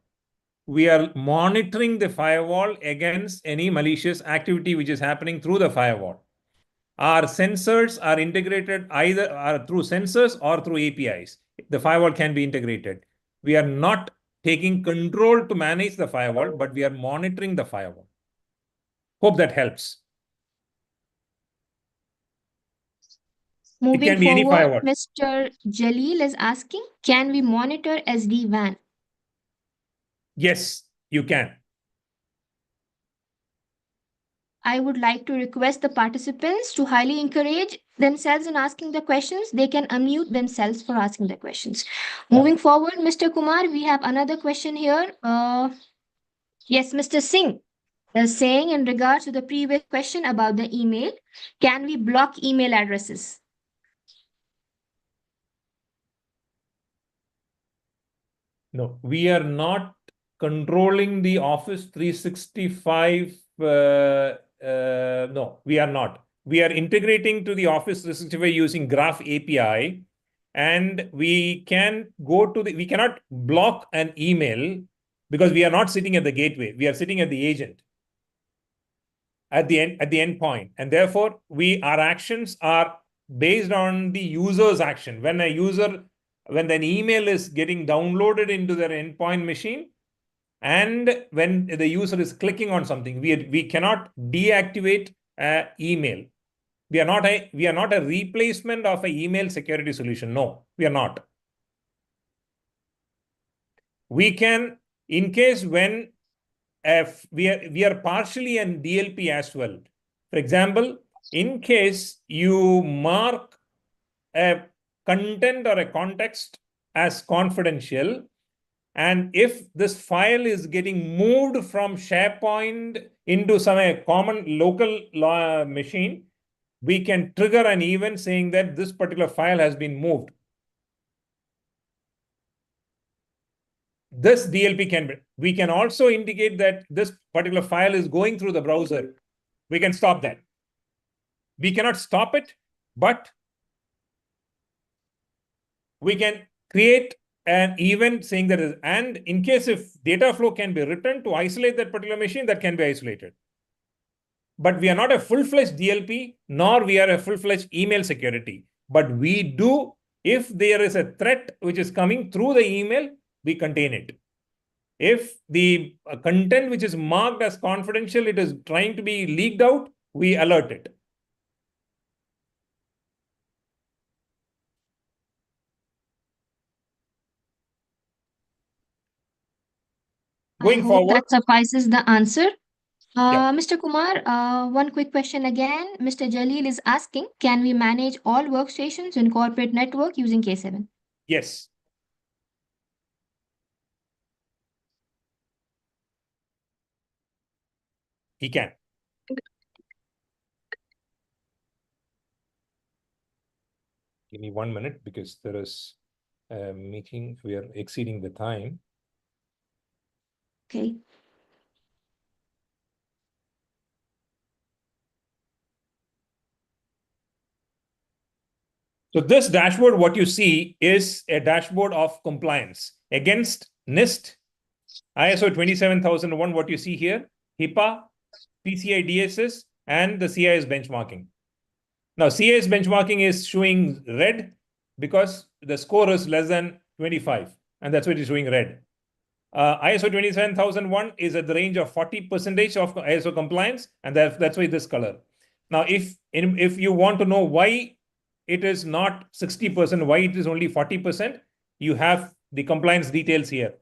We are monitoring the firewall against any malicious activity which is happening through the firewall. Our sensors are integrated either through sensors or through APIs. The firewall can be integrated. We are not taking control to manage the firewall, but we are monitoring the firewall. Hope that helps. Moving can be any firewall. forward, Mr. Jalil is asking, can we monitor SD-WAN? Yes, you can. I would like to request the participants to highly encourage themselves in asking the questions. They can unmute themselves for asking the questions. Moving forward, Mr. Kumar, we have another question here. Yes, Mr. Singh is saying in regards to the previous question about the email, can we block email addresses? No, we are not controlling the Office 365. No, we are not. We are integrating to the Office 365 using Graph API. And we can we cannot block an email because we are not sitting at the gateway. We are sitting at the agent at the endpoint. And therefore, our actions are based on the user's action. When an email is getting downloaded into their endpoint machine, and when the user is clicking on something, we cannot deactivate an email. We are not a replacement of an email security solution. No, we are not. We can, in case when we are partially an DLP as well. For example, in case you mark a content or a context as confidential, and if this file is getting moved from SharePoint into some common local machine, we can trigger an event saying that this particular file has been moved. This DLP we can also indicate that this particular file is going through the browser. We can stop that. We cannot stop it, but we can create an event saying that, and in case if data flow can be written to isolate that particular machine, that can be isolated. But we are not a full-fledged DLP, nor we are a full-fledged email security. But we do, if there is a threat which is coming through the email, we contain it. If the content which is marked as confidential, it is trying to be leaked out, we alert it. Going I hope forward, that suffices the answer. Yeah. Mr. Kumar, one quick question again. Mr. Jalil is asking, can we manage all workstations in corporate network using K7? Yes. He can. Give me 1 minute because there is a meeting. We are exceeding the time. Okay. So this dashboard, what you see is a dashboard of compliance against NIST, ISO 27001, what you see here, HIPAA, PCI DSS, and the CIS benchmarking. Now, CIS benchmarking is showing red because the score is less than 25, and that's why it is showing red. ISO 27001 is at the range of 40% of ISO compliance, and that's why this color. Now, if you want to know why it is not 60%, why it is only 40%, you have the compliance details here.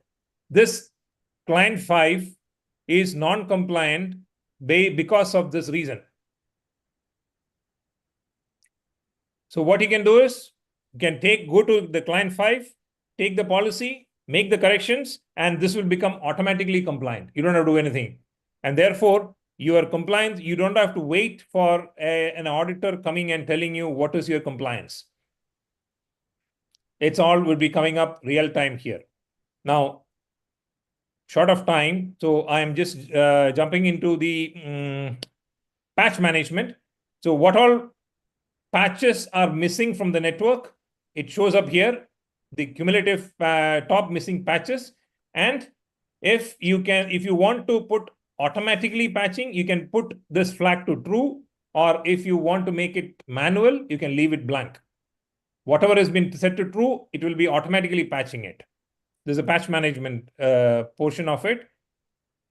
This client 5 is non-compliant because of this reason. So what you can do is, you can go to the client 5, take the policy, make the corrections, and this will become automatically compliant. You don't have to do anything. And therefore, you are compliant. You don't have to wait for an auditor coming and telling you what is your compliance. It's all will be coming up real time here. Now, short of time, so I am just jumping into the patch management. So what all patches are missing from the network? It shows up here, the cumulative top missing patches. And if you want to put automatically patching, you can put this flag to true, or if you want to make it manual, you can leave it blank. Whatever has been set to true, it will be automatically patching it. There's a patch management portion of it.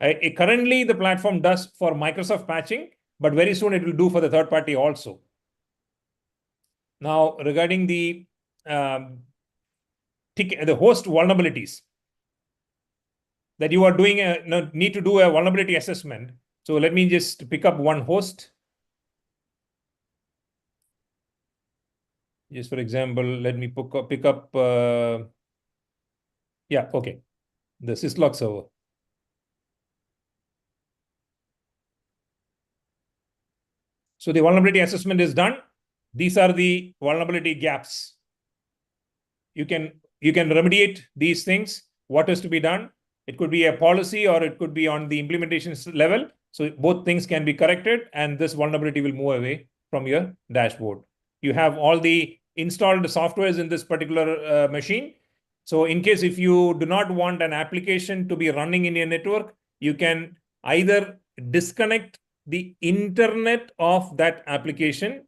Currently, the platform does for Microsoft patching, but very soon it will do for the third party also. Now, regarding the host vulnerabilities, that you are doing need to do a vulnerability assessment. So let me just pick up one host. Just for example, let me pick up the syslog server. So the vulnerability assessment is done. These are the vulnerability gaps. You can remediate these things. What is to be done? It could be a policy or it could be on the implementation level. So both things can be corrected and this vulnerability will move away from your dashboard. You have all the installed softwares in this particular machine. So in case if you do not want an application to be running in your network, you can either disconnect the internet of that application,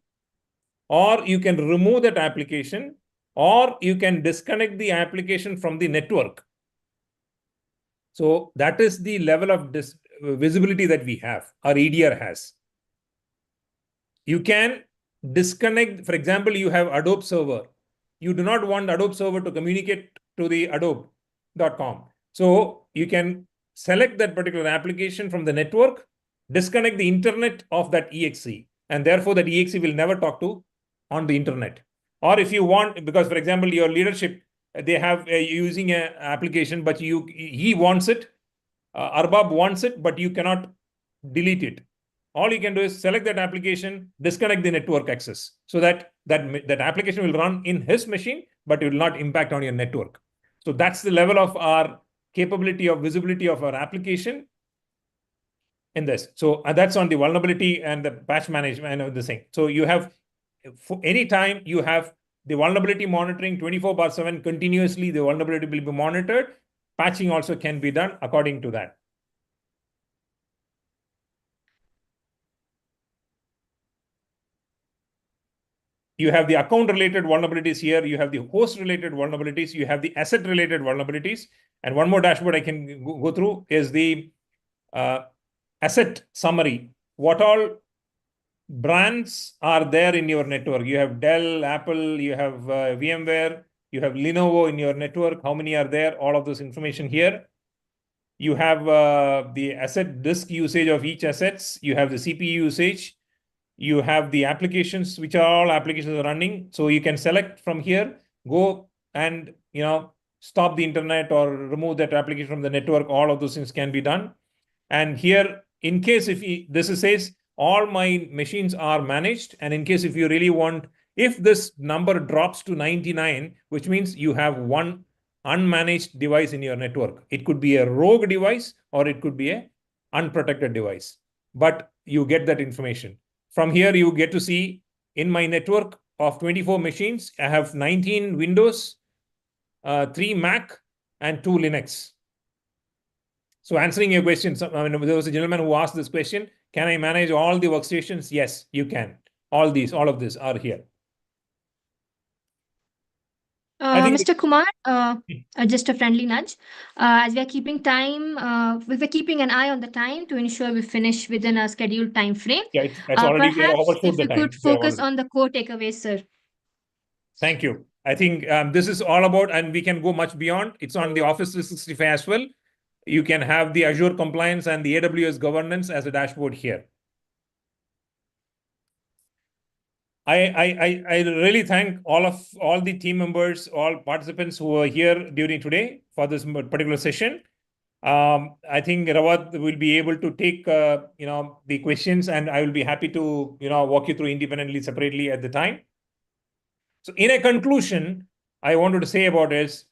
or you can remove that application, or you can disconnect the application from the network. So that is the level of visibility that we have, our EDR has. You can disconnect, for example, you have Adobe server. You do not want Adobe server to communicate to the adobe.com. So you can select that particular application from the network, disconnect the internet of that EXE, and therefore that EXE will never talk to on the internet. Or if you want, because for example, your leadership, they have using an application, but he wants it, Arbab wants it, but you cannot delete it. All you can do is select that application, disconnect the network access, so that application will run in his machine, but it will not impact on your network. So that's the level of our capability of visibility of our application in this. So that's on the vulnerability and the patch management and the thing. So you have, for any time you have the vulnerability monitoring 24/7 continuously, the vulnerability will be monitored. Patching also can be done according to that. You have the account-related vulnerabilities here. You have the host-related vulnerabilities. You have the asset-related vulnerabilities. And one more dashboard I can go through is the asset summary. What all brands are there in your network? You have Dell, Apple, you have VMware, you have Lenovo in your network. How many are there? All of this information here. You have the asset disk usage of each assets. You have the CPU usage. You have the applications, which are all applications running. So you can select from here, go and stop the internet or remove that application from the network. All of those things can be done. And here, in case if this says all my machines are managed, and in case if you really want, if this number drops to 99, which means you have one unmanaged device in your network. It could be a rogue device or it could be a unprotected device, but you get that information. From here, you get to see in my network of 24 machines, I have 19 Windows, 3 Mac, and 2 Linux. So answering your question, there was a gentleman who asked this question, can I manage all the workstations? Yes, you can. All of these are here. Mr. Kumar, just a friendly nudge. As we are keeping time, we were keeping an eye on the time to ensure we finish within a scheduled time frame. Yeah, it's already Perhaps if you could focus time. on the core takeaways, sir. Thank you. I think this is all about, and we can go much beyond. It's on the Office 365 as well. You can have the Azure compliance and the AWS governance as a dashboard here. I really thank all the team members, all participants who are here during today for this particular session. I think Rawad will be able to take the questions, and I will be happy to walk you through independently, separately at the time. So in a conclusion, I wanted to say about is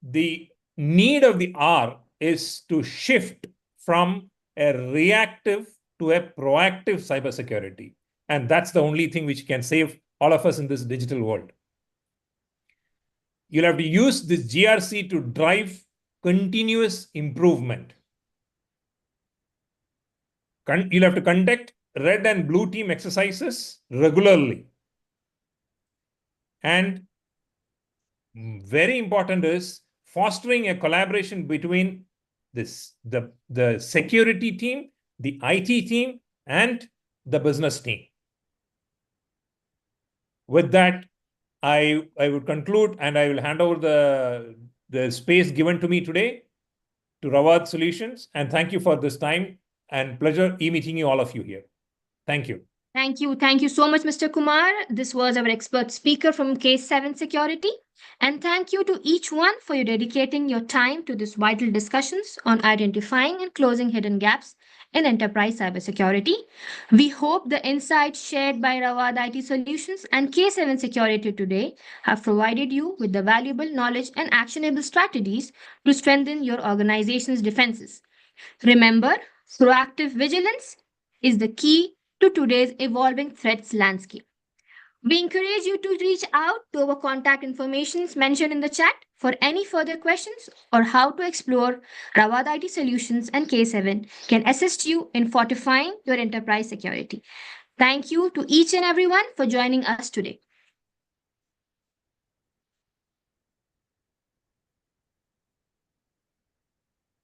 the need of the hour is to shift from a reactive to a proactive cybersecurity. And that's the only thing which can save all of us in this digital world. You'll have to use this GRC to drive continuous improvement. You'll have to conduct red and blue team exercises regularly. And very important is fostering a collaboration between the security team, the IT team, and the business team. With that, I would conclude, and I will hand over the space given to me today to RAWAD Solutions. And thank you for this time, and pleasure meeting you, all of you here. Thank you. Thank you. Thank you so much, Mr. Kumar. This was our expert speaker from K7 Security. And thank you to each one for you dedicating your time to this vital discussions on identifying and closing hidden gaps in enterprise cybersecurity. We hope the insights shared by RAWAD IT Solutions and K7 Security today have provided you with the valuable knowledge and actionable strategies to strengthen your organization's defenses. Remember, proactive vigilance is the key to today's evolving threats landscape. We encourage you to reach out to our contact information mentioned in the chat for any further questions or how to explore RAWAD IT Solutions and K7 can assist you in fortifying your enterprise security. Thank you to each and everyone for joining us today.